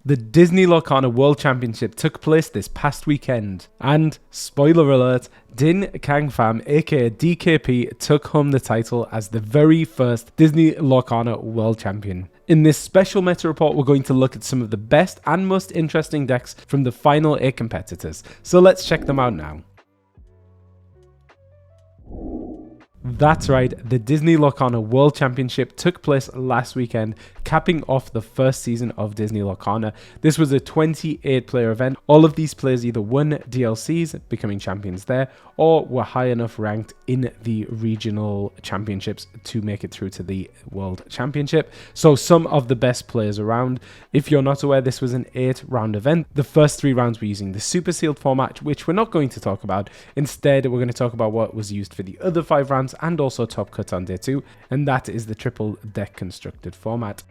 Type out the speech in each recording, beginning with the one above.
The Disney Lorcana World Championship took place this past weekend, and, spoiler alert, Din Kang Pham aka DKP took home the title as the very first Disney Lorcana World Champion. In this special meta report, we're going to look at some of the best and most interesting decks from the final 8 competitors, so let's check them out now. That's right, the Disney Lorcana World Championship took place last weekend, capping off the first season of Disney Lorcana. This was a 28-player event. All of these players either won DLCs, becoming champions there, or were high enough ranked in the regional championships to make it through to the World Championship. So some of the best players around. If you're not aware, this was an 8-round event. The first 3 rounds were using the Super Sealed format, which we're not going to talk about. Instead, we're going to talk about what was used for the other 5 rounds and also Top Cut on day 2, and that is the triple deck constructed format.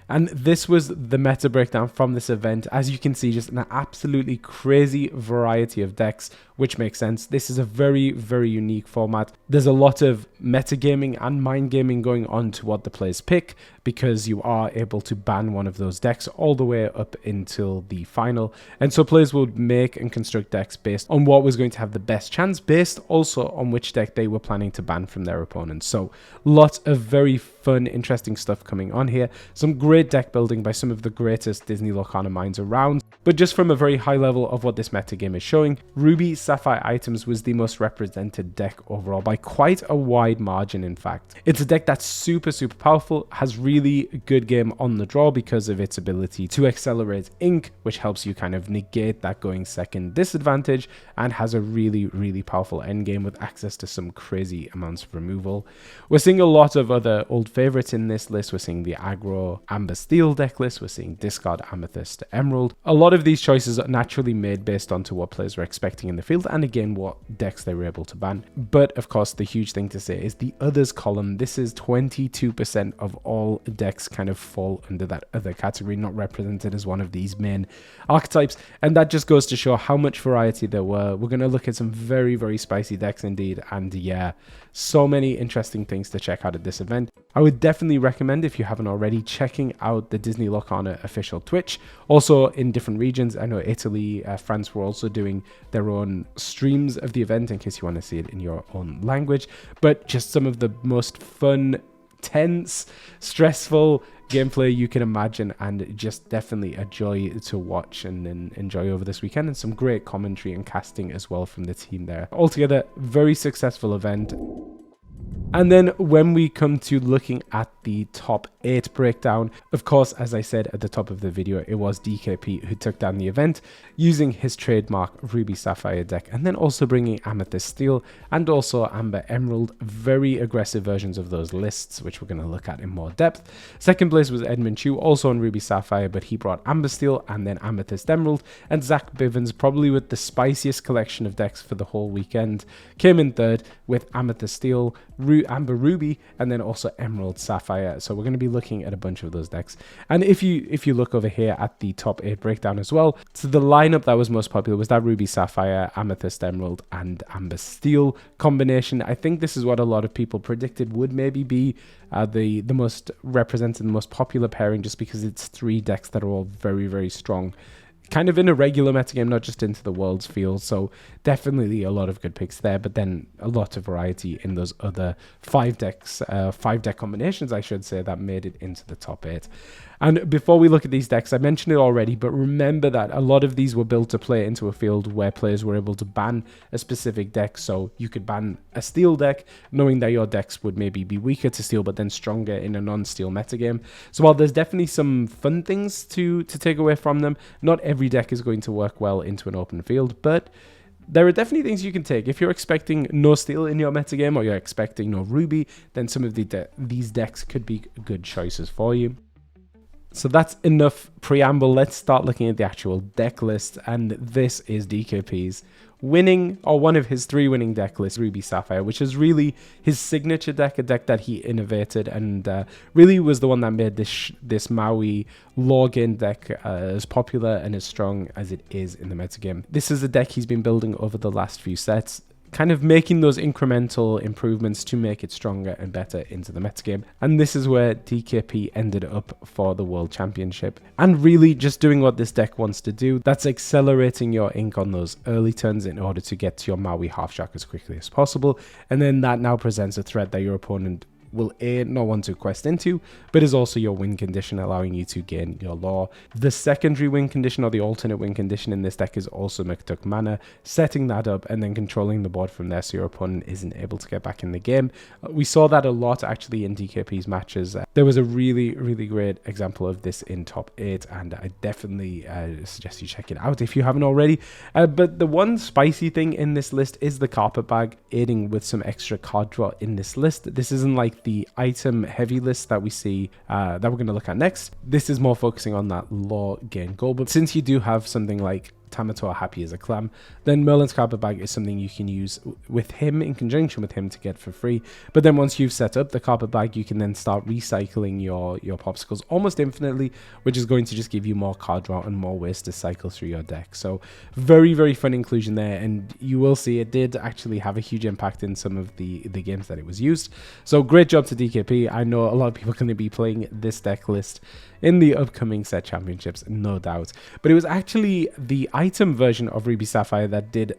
And this was the meta breakdown from this event. As you can see, just an absolutely crazy variety of decks, which makes sense. This is a very, very unique format. There's a lot of metagaming and mind gaming going on to what the players pick, because you are able to ban one of those decks all the way up until the final. And so players would make and construct decks based on what was going to have the best chance, based also on which deck they were planning to ban from their opponents. So lots of very fun, interesting stuff coming on here. Some great deck building by some of the greatest Disney Lorcana minds around. But just from a very high level of what this metagame is showing, Ruby Sapphire Items was the most represented deck overall by quite a wide margin, in fact. It's a deck that's super, super powerful, has really good game on the draw because of its ability to accelerate ink, which helps you kind of negate that going second disadvantage, and has a really, really powerful endgame with access to some crazy amounts of removal. We're seeing a lot of other old favorites in this list. We're seeing the aggro Amethyst Steel deck list. We're seeing discard Amethyst Emerald. A lot of these choices are naturally made based onto what players were expecting in the field, and again, what decks they were able to ban. But of course, the huge thing to say is the others column. This is 22% of all decks kind of fall under that other category, not represented as one of these main archetypes. And that just goes to show how much variety there were. We're going to look at some very, very spicy decks indeed. And yeah, so many interesting things to check out at this event. I would definitely recommend, if you haven't already, checking out the Disney Lorcana official Twitch. Also in different regions, I know Italy, France were also doing their own streams of the event in case you want to see it in your own language. But just some of the most fun, tense, stressful gameplay you can imagine, and just definitely a joy to watch and enjoy over this weekend, and some great commentary and casting as well from the team there. Altogether, very successful event. And then when we come to looking at the top 8 breakdown, of course, as I said at the top of the video, it was DKP who took down the event using his trademark Ruby Sapphire deck, and then also bringing Amethyst Steel and also Amber Emerald, very aggressive versions of those lists, which we're going to look at in more depth. Second place was Edmund Chu, also on Ruby Sapphire, but he brought Amber Steel and then Amethyst Emerald, and Zach Bivens, probably with the spiciest collection of decks for the whole weekend, came in third with Amethyst Steel, Amber Ruby, and then also Emerald Sapphire. So we're going to be looking at a bunch of those decks. And if you look over here at the top 8 breakdown as well, so the lineup that was most popular was that Ruby Sapphire, Amethyst Emerald, and Amber Steel combination. I think this is what a lot of people predicted would maybe be the most represented, the most popular pairing, just because it's 3 decks that are all very, very strong, kind of in a regular metagame, not just into the Worlds field. So definitely a lot of good picks there, but then a lot of variety in those other 5 decks, 5 deck combinations, I should say, that made it into the top 8. And before we look at these decks, I mentioned it already, but remember that a lot of these were built to play into a field where players were able to ban a specific deck. So you could ban a steel deck, knowing that your decks would maybe be weaker to steel, but then stronger in a non-steel metagame. So while there's definitely some fun things to take away from them, not every deck is going to work well into an open field, but there are definitely things you can take. If you're expecting no steel in your metagame, or you're expecting no ruby, then some of these decks could be good choices for you. So that's enough preamble. Let's start looking at the actual deck list. And this is DKP's winning, or one of his 3 winning deck lists, Ruby Sapphire, which is really his signature deck, a deck that he innovated and really was the one that made this Maui lore-gain deck as popular and as strong as it is in the metagame. This is a deck he's been building over the last few sets. kind of making those incremental improvements to make it stronger and better into the metagame. And this is where DKP ended up for the World Championship. And really just doing what this deck wants to do, that's accelerating your ink on those early turns in order to get to your Maui Half-Shack as quickly as possible. And then that now presents a threat that your opponent will not want to quest into, but is also your win condition, allowing you to gain your lore. The secondary win condition, or the alternate win condition in this deck, is also McDuck Mana, setting that up and then controlling the board from there so your opponent isn't able to get back in the game. We saw that a lot actually in DKP's matches. There was a really great example of this in top 8, and I definitely suggest you check it out if you haven't already. But the one spicy thing in this list is the carpet bag, aiding with some extra card draw in this list. This isn't like the item heavy list that we see that we're going to look at next. This is more focusing on that lore gain goal, but since you do have something like Tamatoa Happy as a Clam, then Merlin's carpet bag is something you can use with him, in conjunction with him, to get for free. But then once you've set up the carpet bag, you can then start recycling your popsicles almost infinitely, which is going to just give you more card draw and more ways to cycle through your deck. So very fun inclusion there, and you will see it did actually have a huge impact in some of the games that it was used. So great job to DKP. I know a lot of people are going to be playing this deck list in the upcoming set championships, no doubt. But it was actually the item version of Ruby Sapphire that did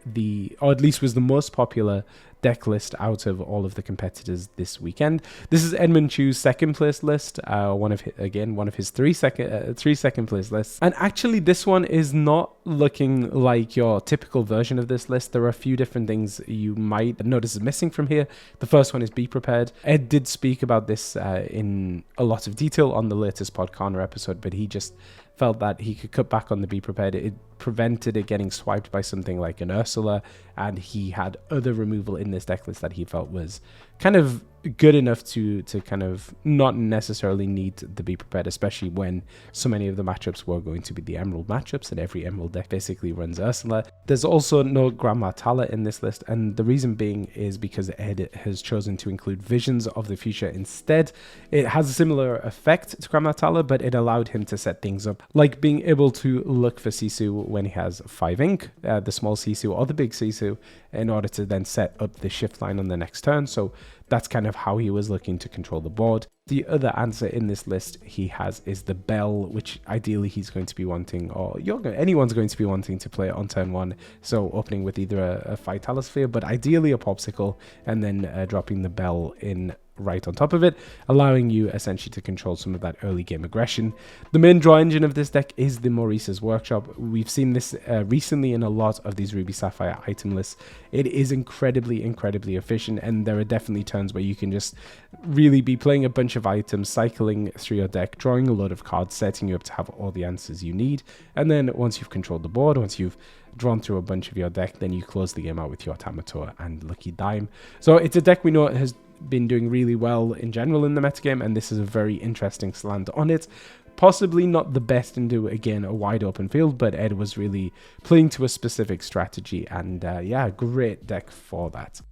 or at least was the most popular deck list out of all of the competitors this weekend. This is Edmund Chu's second place list, one of his three second place lists. And actually this one is not looking like your typical version of this list. There are a few different things you might notice is missing from here. The first one is Be Prepared. Ed did speak about this in a lot of detail on the latest Podcana episode, but he just felt that he could cut back on the Be Prepared. It prevented it getting swiped by something like an Ursula, and he had other removal in this deck list that he felt was kind of good enough to kind of not necessarily need the Be Prepared, especially when so many of the matchups were going to be the Emerald matchups, and every Emerald deck basically runs Ursula. There's also no Grandma Tala in this list, and the reason being is because Ed has chosen to include Visions of the Future instead. It has a similar effect to Grandma Tala, but it allowed him to set things up, like being able to look for Sisu when he has 5 ink, the small Sisu or the big Sisu, in order to then set up the shift line on the next turn. So that's kind of how he was looking to control the board. The other answer in this list he has is the Bell, which ideally he's going to be wanting, or anyone's going to be wanting to play on turn 1. So opening with either a Vitalosphere, but ideally a Popsicle, and then dropping the Bell in right on top of it, allowing you essentially to control some of that early game aggression. The main draw engine of this deck is the Maurice's Workshop. We've seen this recently in a lot of these Ruby Sapphire item lists. It is incredibly efficient, and there are definitely turns where you can just really be playing a bunch of items, cycling through your deck, drawing a lot of cards, setting you up to have all the answers you need, and then once you've controlled the board, once you've drawn through a bunch of your deck, then you close the game out with your Tamatoa and Lucky Dime. So it's a deck we know has been doing really well in general in the metagame, and this is a very interesting slant on it. Possibly not the best into, again, a wide open field, but Ed was really playing to a specific strategy, and yeah, great deck for that.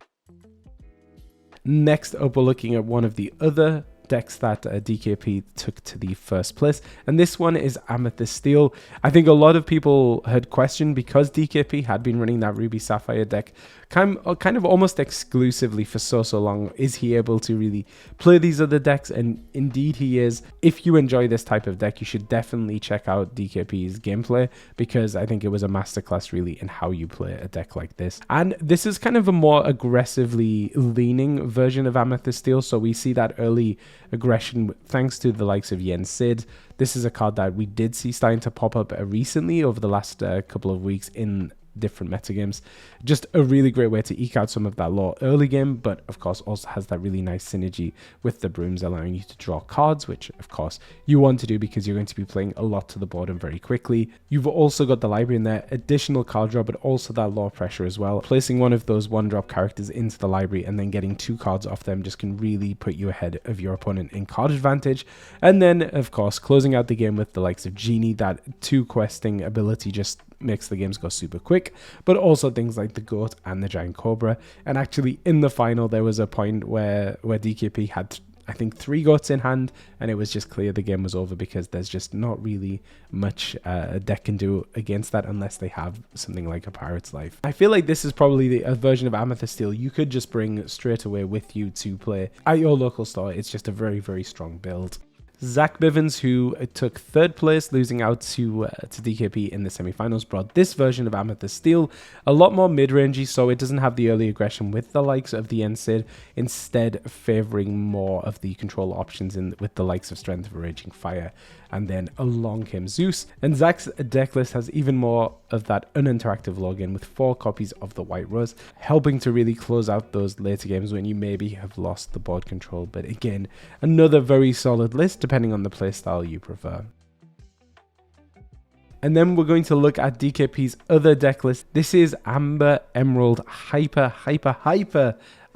Next up, we're looking at one of the other decks that DKP took to the first place, and this one is Amethyst Steel. I think a lot of people had questioned, because DKP had been running that Ruby Sapphire deck kind of almost exclusively for so long, is he able to really play these other decks? And indeed he is. If you enjoy this type of deck, you should definitely check out DKP's gameplay, because I think it was a masterclass really in how you play a deck like this. And this is kind of a more aggressively leaning version of Amethyst Steel, so we see that early aggression thanks to the likes of Yen Sid. This is a card that we did see starting to pop up recently over the last couple of weeks in different metagames. Just a really great way to eke out some of that lore early game, but of course also has that really nice synergy with the brooms, allowing you to draw cards, which of course you want to do because you're going to be playing a lot to the board and very quickly. You've also got the library in there, additional card draw, but also that lore pressure as well. Placing one of those 1-drop characters into the library and then getting 2 cards off them just can really put you ahead of your opponent in card advantage. And then of course closing out the game with the likes of Genie, that 2 questing ability just makes the games go super quick, but also things like the Goat and the Giant Cobra. And actually in the final there was a point where DKP had I think 3 goats in hand, and it was just clear the game was over because there's just not really much a deck can do against that unless they have something like a Pirate's Life. I feel like this is probably a version of Amethyst Steel you could just bring straight away with you to play at your local store. It's just a very, very strong build. Zach Bivens, who took 3rd place, losing out to DKP in the semi-finals, brought this version of Amethyst Steel, a lot more mid-rangey, so it doesn't have the early aggression with the likes of the Ensid, instead favouring more of the control options with the likes of Strength of Raging Fire. And then along came Zeus, and Zach's deck list has even more of that uninteractive login with 4 copies of the White Rose, helping to really close out those later games when you maybe have lost the board control. But again, another very solid list depending on the playstyle you prefer. And then we're going to look at DKP's other deck list. This is Amber Emerald hyper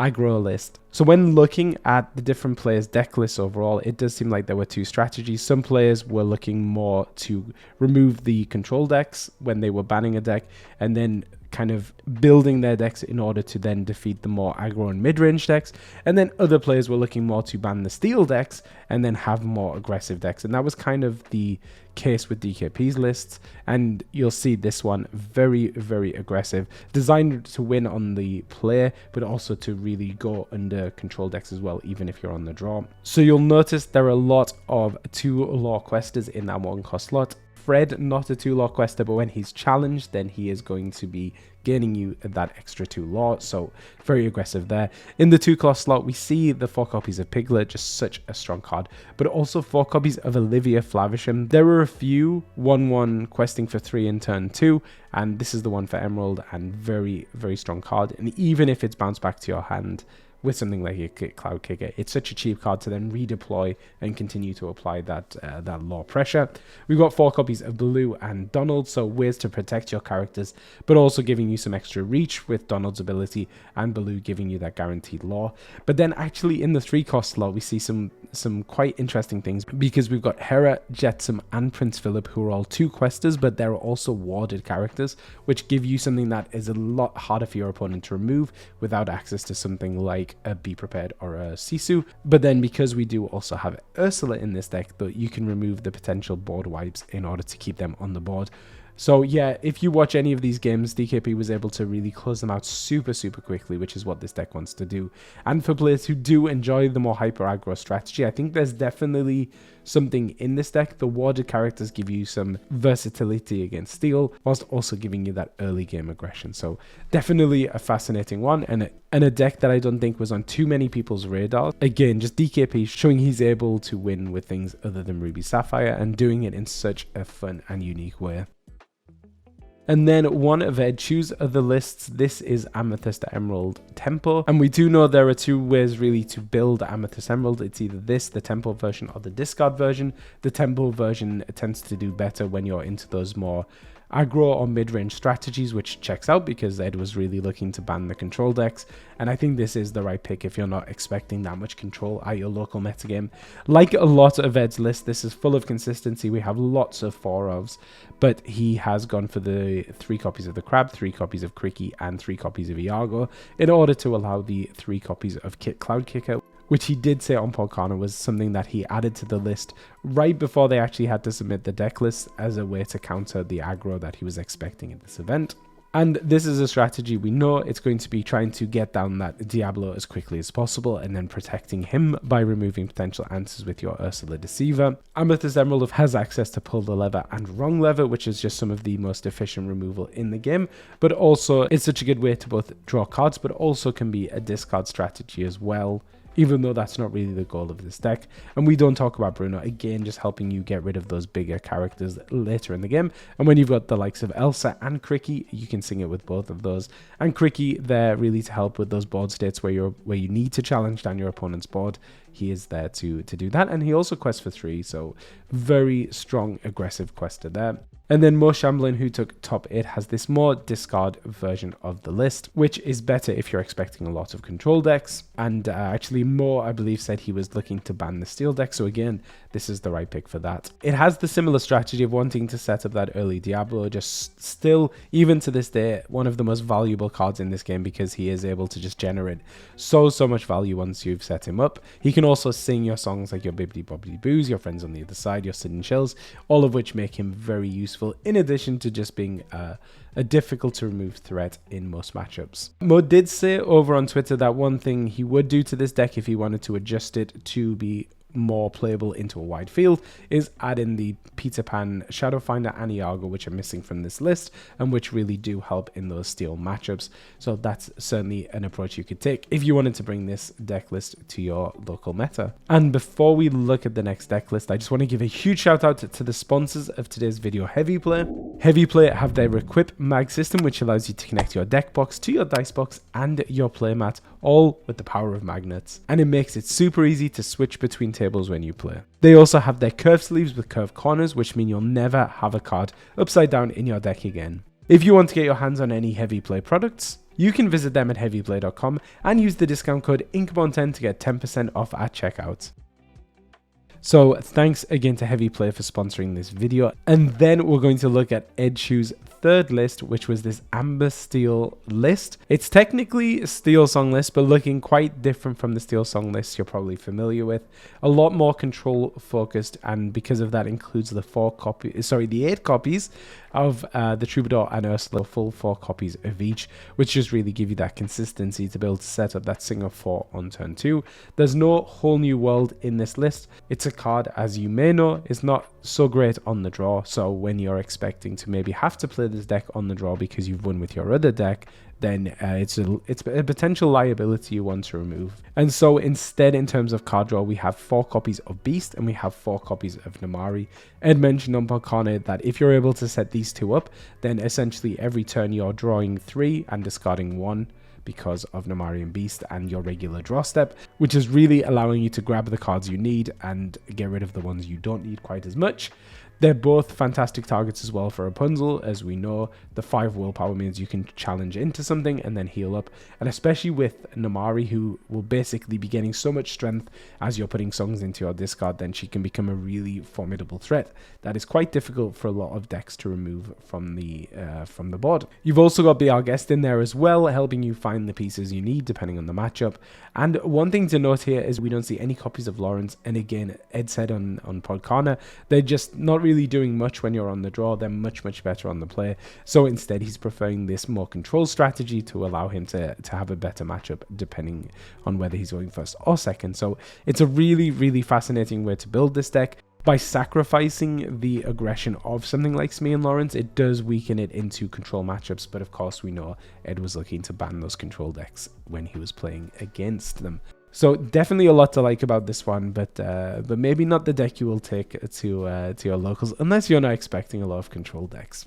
aggro list. So when looking at the different players' deck lists overall, it does seem like there were 2 strategies. Some players were looking more to remove the control decks when they were banning a deck, and then kind of building their decks in order to then defeat the more aggro and mid-range decks. And then other players were looking more to ban the steel decks and then have more aggressive decks. And that was kind of the case with DKP's lists. And you'll see this one very, very aggressive, designed to win on the play, but also to really go under control decks as well, even if you're on the draw. So you'll notice there are a lot of 2 lore questers in that 1 cost slot. Fred, not a 2 lore quester, but when he's challenged, then he is going to be gaining you that extra 2 lore, so very aggressive there. In the 2 cost slot, we see the 4 copies of Piglet, just such a strong card, but also 4 copies of Olivia Flavisham. There were a few 1/1 questing for 3 in turn 2, and this is the one for Emerald, and very, very strong card. And even if it's bounced back to your hand with something like a Cloud Kicker, it's such a cheap card to then redeploy and continue to apply that lore pressure. We've got 4 copies of Baloo and Donald, so ways to protect your characters, but also giving you some extra reach with Donald's ability and Baloo giving you that guaranteed lore. But then actually in the 3 cost slot, we see some quite interesting things, because we've got Hera, Jetsam and Prince Philip, who are all 2 questers, but they're also warded characters, which give you something that is a lot harder for your opponent to remove without access to something like a Be Prepared or a Sisu. But then because we do also have Ursula in this deck, though, you can remove the potential board wipes in order to keep them on the board. So yeah, if you watch any of these games, DKP was able to really close them out super quickly, which is what this deck wants to do. And for players who do enjoy the more hyper aggro strategy, I think there's definitely something in this deck. The warded characters give you some versatility against steel, whilst also giving you that early game aggression. So definitely a fascinating one, and a deck that I don't think was on too many people's radar. Again, just DKP showing he's able to win with things other than Ruby Sapphire, and doing it in such a fun and unique way. And then one of Ed Chu's other lists, this is Amethyst Emerald Tempo. And we do know there are 2 ways really to build Amethyst Emerald. It's either this, the Tempo version, or the discard version. The Tempo version tends to do better when you're into those more aggro or mid-range strategies, which checks out because Ed was really looking to ban the control decks, and I think this is the right pick if you're not expecting that much control at your local metagame. Like a lot of Ed's list, this is full of consistency. We have lots of 4-ofs, but he has gone for the 3 copies of the Crab, 3 copies of Cricky, and 3 copies of Iago in order to allow the 3 copies of Cloud Kicker, which he did say on Podcorner was something that he added to the list right before they actually had to submit the deck list as a way to counter the aggro that he was expecting at this event. And this is a strategy we know it's going to be trying to get down that Diablo as quickly as possible and then protecting him by removing potential answers with your Ursula Deceiver. Amethyst Emerald has access to Pull the Lever and Wrong Lever, which is just some of the most efficient removal in the game, but also it's such a good way to both draw cards, but also can be a discard strategy as well, even though that's not really the goal of this deck. And we don't talk about Bruno, again, just helping you get rid of those bigger characters later in the game. And when you've got the likes of Elsa and Cricky, you can sing it with both of those. And Cricky there really to help with those board states where you need to challenge down your opponent's board. He is there to do that, and he also quests for 3, so very strong aggressive quester there. And then Mo Shamblin, who took top 8, has this more discard version of the list, which is better if you're expecting a lot of control decks. And actually Mo, I believe, said he was looking to ban the steel deck, so again, this is the right pick for that. It has the similar strategy of wanting to set up that early Diablo, just still, even to this day, one of the most valuable cards in this game, because he is able to just generate so much value once you've set him up. He can also sing your songs like your Bibbidi Bobbidi Boos, your Friends on the Other Side, your Sid and Shells, all of which make him very useful, in addition to just being a difficult to remove threat in most matchups. Mo did say over on Twitter that one thing he would do to this deck if he wanted to adjust it to be more playable into a wide field is add in the Peter Pan, Shadowfinder and Iago, which are missing from this list and which really do help in those steel matchups. So that's certainly an approach you could take if you wanted to bring this deck list to your local meta. And before we look at the next deck list, I just want to give a huge shout out to the sponsors of today's video, Heavy Play. Heavy Play have their Equip Mag system, which allows you to connect your deck box to your dice box and your playmat, all with the power of magnets, and it makes it super easy to switch between tables when you play. They also have their curved sleeves with curved corners, which mean you'll never have a card upside down in your deck again. If you want to get your hands on any Heavy Play products, you can visit them at heavyplay.com and use the discount code Inkborn10 to get 10% off at checkout. So thanks again to Heavy Play for sponsoring this video, and then we're going to look at Ed Shoe's third list, which was this Amethyst Steel list. It's technically a Steel Song list, but looking quite different from the Steel Song list you're probably familiar with. A lot more control focused, and because of that includes the 8 copies of the Troubadour and Ursula, full 4 copies of each, which just really give you that consistency to be able to set up that Singer 4 on turn 2. There's no Whole New World in this list. It's a card, as you may know, is not so great on the draw, so when you're expecting to maybe have to play this deck on the draw because you've won with your other deck, then it's a potential liability you want to remove. And so instead, in terms of card draw, we have 4 copies of Beast and we have 4 copies of Namari. Ed mentioned on Podcorner that if you're able to set these 2 up, then essentially every turn you're drawing 3 and discarding 1 because of Namari and Beast and your regular draw step, which is really allowing you to grab the cards you need and get rid of the ones you don't need quite as much. They're both fantastic targets as well for Rapunzel. As we know, the 5 willpower means you can challenge into something and then heal up. And especially with Namari, who will basically be getting so much strength as you're putting songs into your discard, then she can become a really formidable threat that is quite difficult for a lot of decks to remove from the board. You've also got Be Our Guest in there as well, helping you find the pieces you need depending on the matchup. And one thing to note here is we don't see any copies of Lawrence. And again, Ed said on Podcorner, they're just not really doing much when you're on the draw. They're much better on the play. So instead he's preferring this more control strategy to allow him to have a better matchup depending on whether he's going first or second. So it's a really fascinating way to build this deck. By sacrificing the aggression of something like Smee and Lawrence, it does weaken it into control matchups, but of course we know Ed was looking to ban those control decks when he was playing against them. So definitely a lot to like about this one, but maybe not the deck you will take to your locals unless you're not expecting a lot of control decks.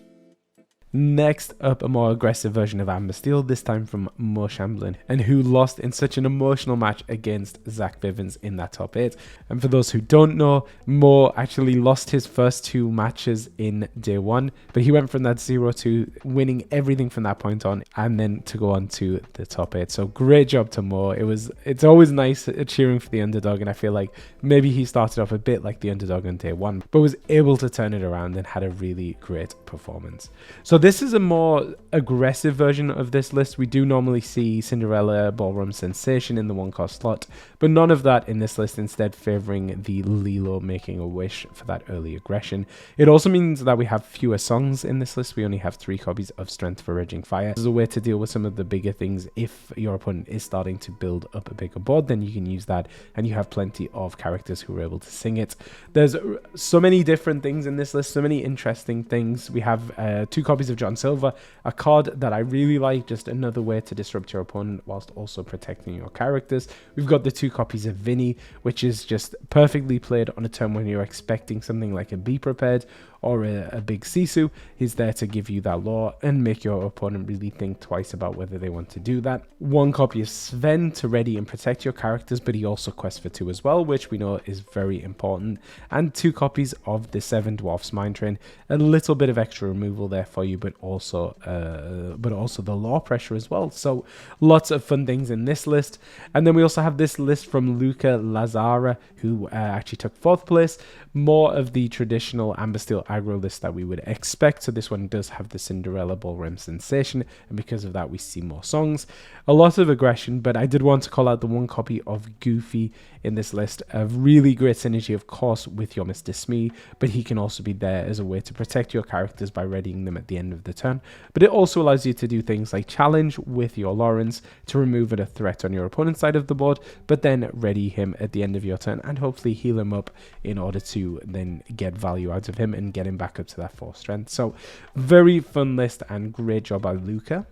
Next up, a more aggressive version of Amethyst Steel, this time from Mo Shamblin, and who lost in such an emotional match against Zach Bivens in that top 8. And for those who don't know, Mo actually lost his first 2 matches in day 1, but he went from that 0-2, winning everything from that point on, and then to go on to the top 8. So great job to Mo. It's always nice cheering for the underdog, and I feel like maybe he started off a bit like the underdog on day 1, but was able to turn it around and had a really great performance. So this is a more aggressive version of this list. We do normally see Cinderella, Ballroom Sensation in the 1-cost slot, but none of that in this list, instead favoring the Lilo Making a Wish for that early aggression. It also means that we have fewer songs in this list. We only have 3 copies of Strength for Raging Fire. This is a way to deal with some of the bigger things. If your opponent is starting to build up a bigger board, then you can use that, and you have plenty of characters who are able to sing it. There's so many different things in this list, so many interesting things. We have 2 copies of John Silver, a card that I really like, just another way to disrupt your opponent whilst also protecting your characters. We've got the 2 copies of Vinny, which is just perfectly played on a turn when you're expecting something like a Be Prepared or a big Sisu. He's there to give you that lore and make your opponent really think twice about whether they want to do that. 1 copy of Sven to ready and protect your characters, but he also quests for 2 as well, which we know is very important. And 2 copies of the 7 Dwarfs Mine Train. A little bit of extra removal there for you, but also the lore pressure as well. So lots of fun things in this list. And then we also have this list from Luca Lazara, who actually took 4th place. More of the traditional Amber Steel aggro list that we would expect. So this one does have the Cinderella Ballroom sensation, and because of that we see more songs, a lot of aggression. But I did want to call out the one copy of Goofy in this list. A really great synergy, of course, with your Mr. Smee, but he can also be there as a way to protect your characters by readying them at the end of the turn. But it also allows you to do things like challenge with your Lawrence to remove a threat on your opponent's side of the board, but then ready him at the end of your turn and hopefully heal him up in order to then get value out of him and get him back up to that 4 strength. So very fun list and great job by Luca.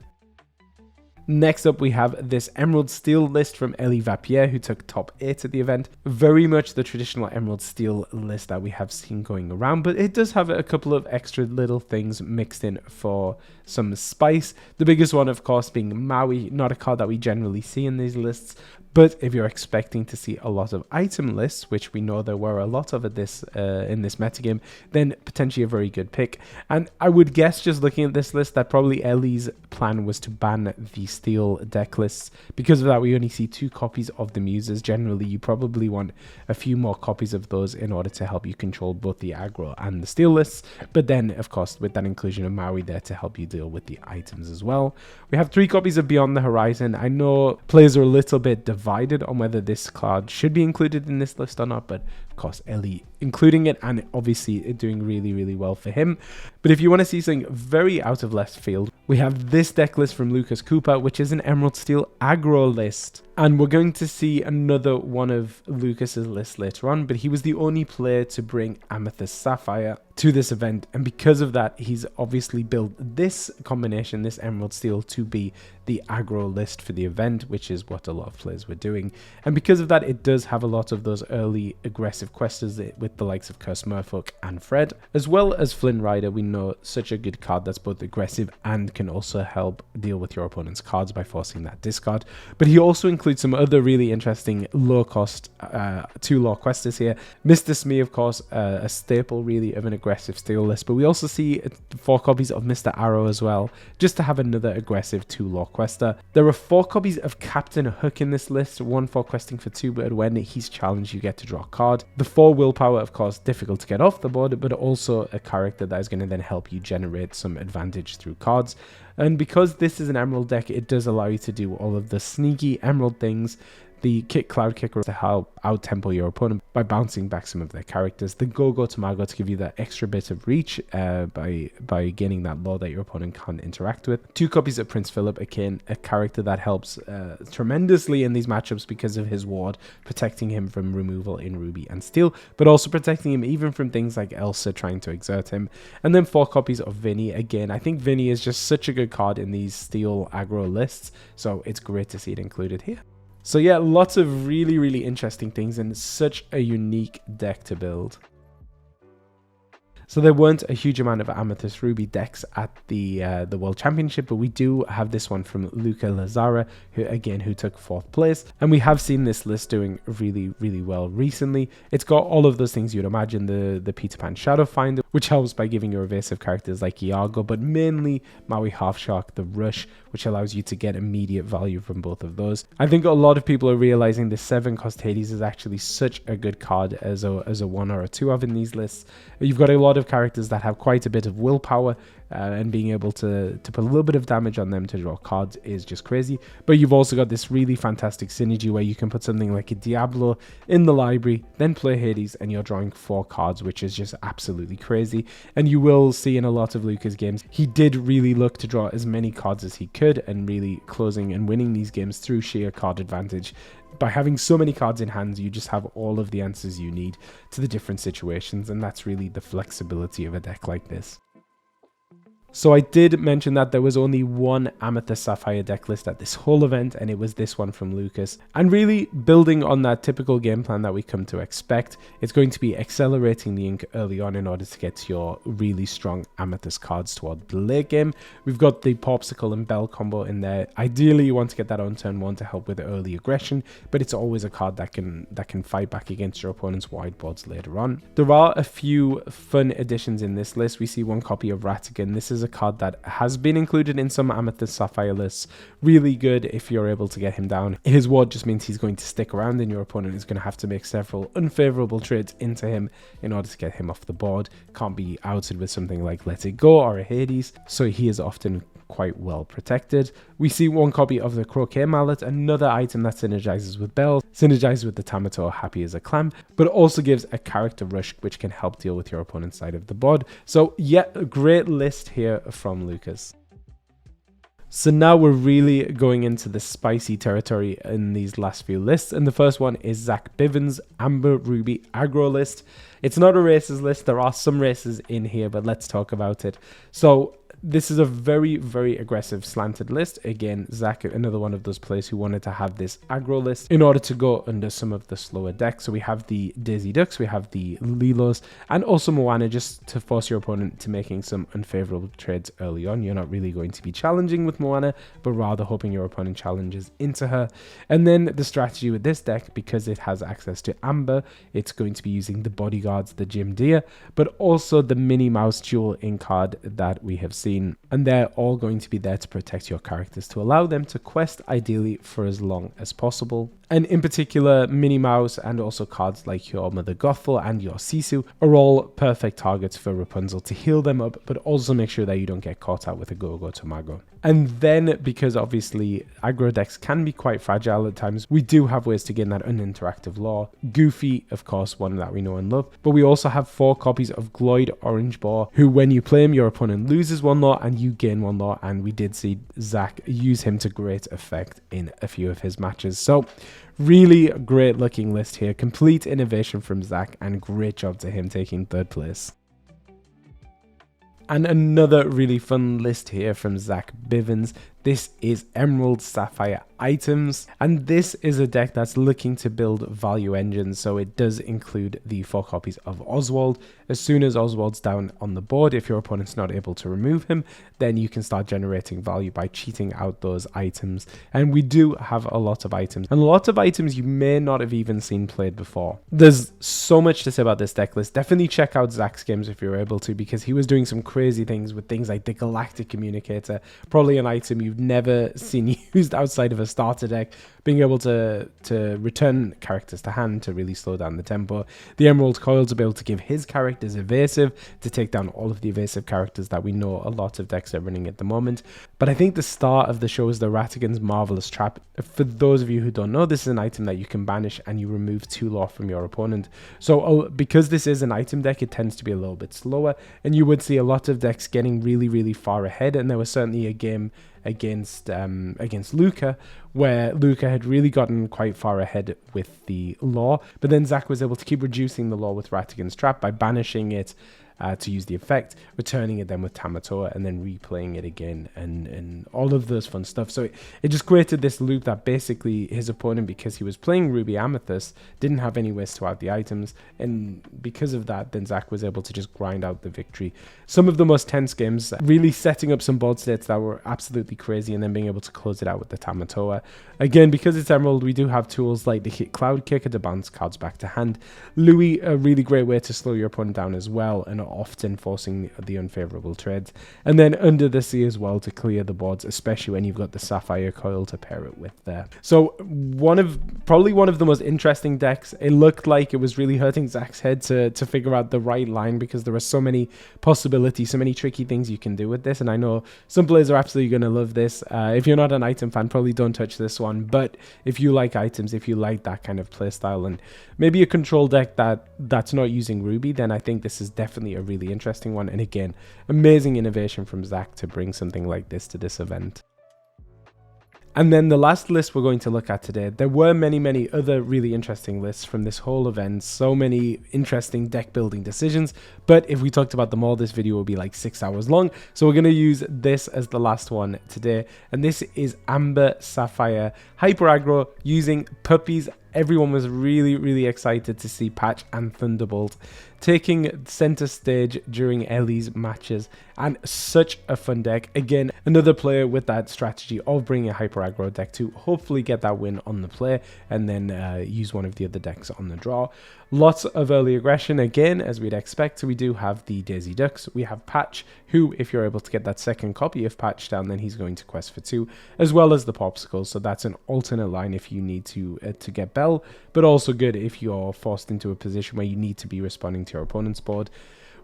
Next up, we have this Emerald Steel list from Elie Vapier, who took top 8 at the event. Very much the traditional Emerald Steel list that we have seen going around, but it does have a couple of extra little things mixed in for some spice. The biggest one, of course, being Maui, not a card that we generally see in these lists. But if you're expecting to see a lot of item lists, which we know there were a lot of at this in this metagame, then potentially a very good pick. And I would guess, just looking at this list, that probably Ellie's plan was to ban the steel deck lists. Because of that, we only see 2 copies of the Muses. Generally, you probably want a few more copies of those in order to help you control both the aggro and the steel lists. But then, of course, with that inclusion of Maui there to help you deal with the items as well. We have 3 copies of Beyond the Horizon. I know players are a little bit divided on whether this card should be included in this list or not, but of course Elie including it, and obviously it doing really well for him. But if you want to see something very out of left field, we have this deck list from Lucas Cooper, which is an Emerald Steel aggro list. And we're going to see another one of Lucas's lists later on, but he was the only player to bring Amethyst Sapphire to this event, and because of that, he's obviously built this combination, this Emerald Steel, to be the aggro list for the event, which is what a lot of players were doing. And because of that, it does have a lot of those early aggressive questers with the likes of Curse Merfolk and Fred, as well as Flynn Rider. We know such a good card that's both aggressive and can also help deal with your opponent's cards by forcing that discard. But he also includes some other really interesting low-cost 2 lore questers here. Mr. Smee, of course, a staple really of an aggressive steel list, but we also see 4 copies of Mr. Arrow as well, just to have another aggressive 2 lore quester. There are 4 copies of Captain Hook in this list, 1 for questing for 2, but when he's challenged you get to draw a card. The 4 willpower, of course, difficult to get off the board, but also a character that is going to then help you generate some advantage through cards. And because this is an Emerald deck, it does allow you to do all of the sneaky Emerald things. The Cloud Kicker to help out-tempo your opponent by bouncing back some of their characters. The Go-Go Tamago to give you that extra bit of reach by gaining that lore that your opponent can't interact with. 2 copies of Prince Philip, again, a character that helps tremendously in these matchups because of his ward, protecting him from removal in Ruby and Steel, but also protecting him even from things like Elsa trying to exert him. And then 4 copies of Vinny. Again, I think Vinny is just such a good card in these Steel aggro lists, so it's great to see it included here. So yeah, lots of really interesting things and such a unique deck to build. So there weren't a huge amount of Amethyst Ruby decks at the World Championship, but we do have this one from Luca Lazara, who took 4th place. And we have seen this list doing really well recently. It's got all of those things you'd imagine, the Peter Pan Shadow Finder, which helps by giving you evasive characters like Iago, but mainly Maui Half Shark, the Rush, which allows you to get immediate value from both of those. I think a lot of people are realizing the 7-cost Hades is actually such a good card as a 1 or a 2 of in these lists. You've got a lot of characters that have quite a bit of willpower, and being able to put a little bit of damage on them to draw cards is just crazy. But you've also got this really fantastic synergy where you can put something like a Diablo in the library, then play Hades, and you're drawing 4 cards, which is just absolutely crazy. And you will see in a lot of Luca's games, he did really look to draw as many cards as he could, and really closing and winning these games through sheer card advantage. By having so many cards in hand, you just have all of the answers you need to the different situations, and that's really the flexibility of a deck like this. So I did mention that there was only 1 Amethyst Sapphire deck list at this whole event, and it was this one from Lucas. And really building on that typical game plan that we come to expect, it's going to be accelerating the ink early on in order to get to your really strong Amethyst cards toward the late game. We've got the Popsicle and Bell combo in there. Ideally, you want to get that on turn 1 to help with early aggression, but it's always a card that can fight back against your opponent's sideboards later on. There are a few fun additions in this list. We see 1 copy of Ratigan. This is is a card that has been included in some Amethyst Sapphire lists. Really good if you're able to get him down. His ward just means he's going to stick around and your opponent is going to have to make several unfavorable trades into him in order to get him off the board. Can't be outed with something like Let It Go or a Hades, so he is often quite well protected. We see one copy of the Croquet Mallet, another item that synergizes with bells, synergizes with the Tamato, happy as a clam, but also gives a character rush which can help deal with your opponent's side of the board. So yeah, a great list here from Lucas. So now we're really going into the spicy territory in these last few lists, and the first one is Zach Bivens' Amber Ruby aggro list. It's not a races list, there are some races in here, but let's talk about it. So this is a very, very aggressive slanted list. Again, Zach, another one of those players who wanted to have this aggro list in order to go under some of the slower decks. So we have the Daisy Ducks, we have the Lilos, and also Moana, just to force your opponent to making some unfavorable trades early on. You're not really going to be challenging with Moana, but rather hoping your opponent challenges into her. And then the strategy with this deck, because it has access to Amber, it's going to be using the Bodyguards, the Jim Deere, but also the Minnie Mouse Jewel in card that we have seen. And they're all going to be there to protect your characters, to allow them to quest ideally for as long as possible. And in particular, Minnie Mouse and also cards like your Mother Gothel and your Sisu are all perfect targets for Rapunzel to heal them up, but also make sure that you don't get caught out with a Go-Go Tamago. And then, because obviously aggro decks can be quite fragile at times, we do have ways to gain that uninteractive lore. Goofy, of course, one that we know and love, but we also have 4 copies of Gloyd Orange Boar, who when you play him, your opponent loses 1 lore and you gain 1 lore, and we did see Zach use him to great effect in a few of his matches. So really great looking list here, complete innovation from Zach, and great job to him taking 3rd place. And another really fun list here from Zach Bivens. This is Emerald Sapphire items, and this is a deck that's looking to build value engines, so it does include the 4 copies of Oswald. As soon as Oswald's down on the board, if your opponent's not able to remove him, then you can start generating value by cheating out those items. And we do have a lot of items, and a lot of items you may not have even seen played before. There's so much to say about this deck list. Definitely check out Zach's games if you're able to, because he was doing some crazy things with things like the Galactic Communicator, probably an item you've never seen used outside of a starter deck, being able to return characters to hand to really slow down the tempo. The Emerald Coil to be able to give his characters evasive, to take down all of the evasive characters that we know a lot of decks are running at the moment. But I think the star of the show is the Ratigan's Marvelous Trap. For those of you who don't know, this is an item that you can banish and you remove 2 lore from your opponent. So because this is an item deck, it tends to be a little bit slower, and you would see a lot of decks getting really, really far ahead. And there was certainly a game against Luca, where Luca had really gotten quite far ahead with the lore, but then Zach was able to keep reducing the lore with Ratigan's Trap by banishing it to use the effect, returning it then with Tamatoa, and then replaying it again, and all of those fun stuff. So it just created this loop that basically his opponent, because he was playing Ruby Amethyst, didn't have any ways to out the items, and because of that, then Zach was able to just grind out the victory. Some of the most tense games, really setting up some board states that were absolutely crazy, and then being able to close it out with the Tamatoa. Again, because it's Emerald, we do have tools like the Cloud Kicker to bounce cards back to hand. Louis, a really great way to slow your opponent down as well, and often forcing the unfavorable trades. And then Under the Sea as well to clear the boards, especially when you've got the Sapphire Coil to pair it with there. So probably one of the most interesting decks. It looked like it was really hurting Zach's head to figure out the right line, because there are so many possibilities, so many tricky things you can do with this. And I know some players are absolutely going to love this. If you're not an item fan, probably don't touch this one. But if you like items, if you like that kind of playstyle, and maybe a control deck that's not using Ruby, then I think this is definitely a really interesting one. And again, amazing innovation from Zach to bring something like this to this event. And then the last list we're going to look at today, there were many other really interesting lists from this whole event, so many interesting deck building decisions, but if we talked about them all, this video will be like 6 hours long, so we're going to use this as the last one today, and this is Amber Sapphire Hyper Aggro using puppies. Everyone was really excited to see Patch and Thunderbolt taking center stage during Ellie's matches, and such a fun deck. Again, another player with that strategy of bringing a hyper aggro deck to hopefully get that win on the play, and then use one of the other decks on the draw. Lots of early aggression again, as we'd expect. So we do have the Daisy Ducks. We have Patch, who, if you're able to get that second copy of Patch down, then he's going to quest for 2, as well as the Popsicles. So that's an alternate line if you need to get Bell, but also good if you're forced into a position where you need to be responding to your opponent's board.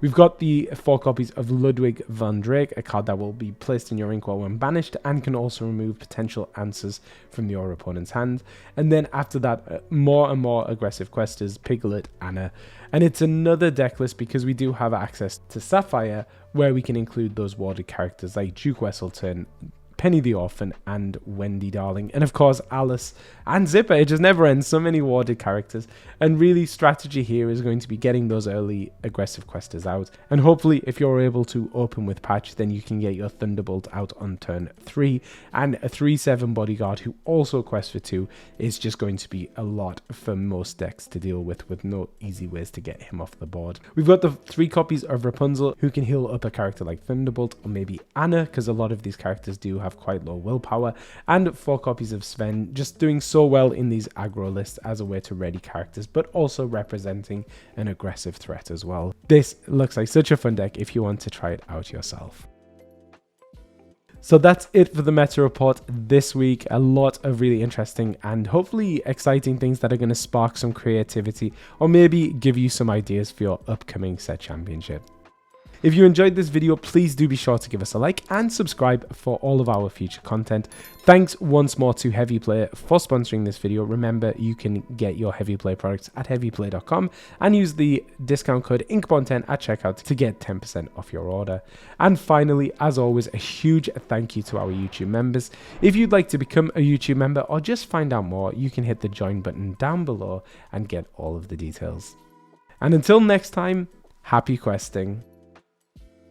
We've got the 4 copies of Ludwig van Drake, a card that will be placed in your inkwell when banished and can also remove potential answers from your opponent's hand. And then after that, more and more aggressive questers, Piglet, Anna. And it's another deck list because we do have access to Sapphire, where we can include those warded characters like Duke Wesselton, Penny the Orphan, and Wendy Darling, and of course Alice and Zipper. It just never ends. So many warded characters, and really strategy here is going to be getting those early aggressive questers out, and hopefully if you're able to open with Patch, then you can get your Thunderbolt out on turn 3, and a 3/7 bodyguard who also quests for 2 is just going to be a lot for most decks to deal with no easy ways to get him off the board. We've got the 3 copies of Rapunzel, who can heal up a character like Thunderbolt or maybe Anna, because a lot of these characters do have quite low willpower, and 4 copies of Sven, just doing so well in these aggro lists as a way to ready characters, but also representing an aggressive threat as well. This looks like such a fun deck if you want to try it out yourself. So that's it for the meta report this week. A lot of really interesting and hopefully exciting things that are going to spark some creativity or maybe give you some ideas for your upcoming set championship. If you enjoyed this video, please do be sure to give us a like and subscribe for all of our future content. Thanks once more to Heavy Play for sponsoring this video. Remember, you can get your Heavy Play products at heavyplay.com and use the discount code Inkborn10 at checkout to get 10% off your order. And finally, as always, a huge thank you to our YouTube members. If you'd like to become a YouTube member or just find out more, you can hit the join button down below and get all of the details. And until next time, happy questing.